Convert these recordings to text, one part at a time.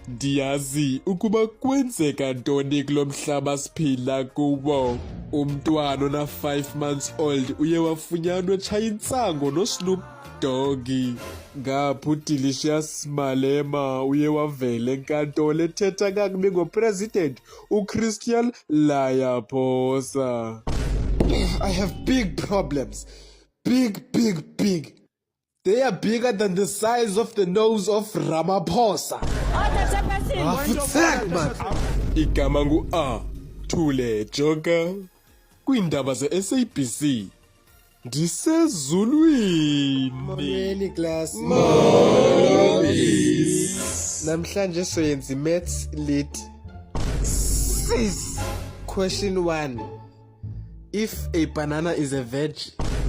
Ndiyazi ukuba kwenzeka ntoni kulo mhlaba siphila kuwo. Umntwana ona 5 months old uye wafunyanwa etshaya intsango noSnoop Doggy. Ngapha uDelicious Malema uye wavela enkantolo ethetha kakubi ngopresident uChristian Ramaphosa. I have big problems. Big. They are bigger than the size of the nose of Ramaphosa. Man. Igama ngu Thule Joker. Kwiindaba ze-SABC. Ndisezulwini. Molweni class. Namhlanje soyenza maths lit. Sis. Question 1. If a banana is a veg,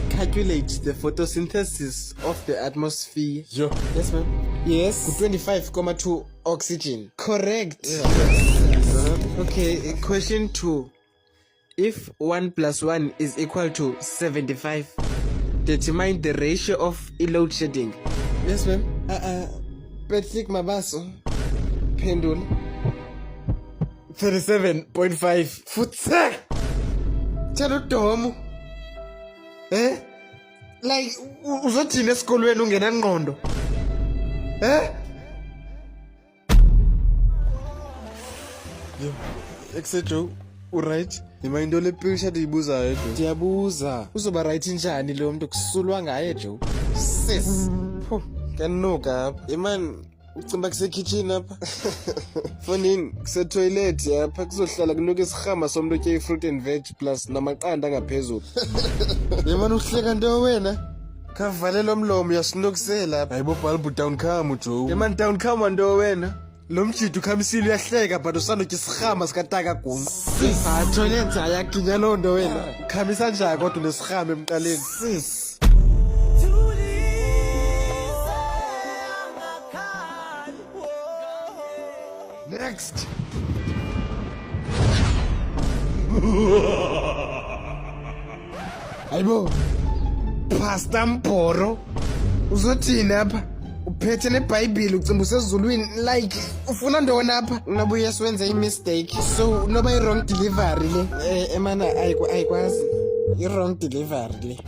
calculate the photosynthesis of the atmosphere. Yo. Yes, ma'am. Yes. 25,2 oxygen. Correct. Yeah. Okay, question 2. If 1 plus 1 is equal to 75, determine the ratio of load shedding. Yes, ma'am. Patrick Mabaso. Pendula. 37.5. Futsek. Tshela uDomo. Like uzothina esikolweni ungena ngqondo. Yo. Exejo, uright? Yima into le picture ndiyibuzayo jo. Ndiyabuza. Uzoba right njani lo muntu kusulwa ngaye jo? Sis. Kanuka apha. Man, ucimba kuse kitchen apha. Fonini kuse toilet apha kuzohlala kunuka isihama somuntu otye fruit and veg plus namaqanda ngaphezulu. Yemani uhleka nto wena? Kavalela umlomo yasinokisela apha. Hayibo bulb down come jo. Yemani down come nto wena? Lo mjidi ukhamisile uyahleka but usandotya isihama sikataka guma. Toilet ayaginya loo nto wena. Khamisa njani kodwa unesihama emqaleni? Sis. Next. Hayibo. Pastor Mporo. Uzothina apha? Uphethe neBhayibheli ucimba usezulwini like ufuna ntoni apha? Unabuye siwenze i-mistake. So noba i-wrong delivery le. Emana ayikwazi. I-wrong delivery le.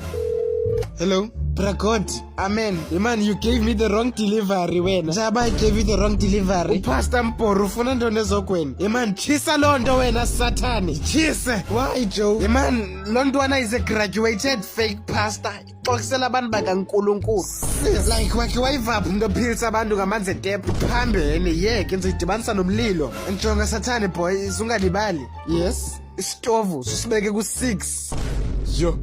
Hello? Bragod, amen. Man, you gave me the wrong delivery wena. Njaba I gave you the wrong delivery. Pastor Mporo ufuna ntoni ezokweni? Man, chisa loo nto wena Sathani. Chise. Why Joe? Man, lo ntwana is a graduated fake pastor. Xoxisela abantu bakaNkulunkulu. Like wakhe wayivapha umuntu ophilisa abantu ngamanzi etephu phambene yeke ngizidibanisa nomlilo. Njonga Sathani boy, ungalibali. Yes. Isitovu sisibeke ku6. Yo.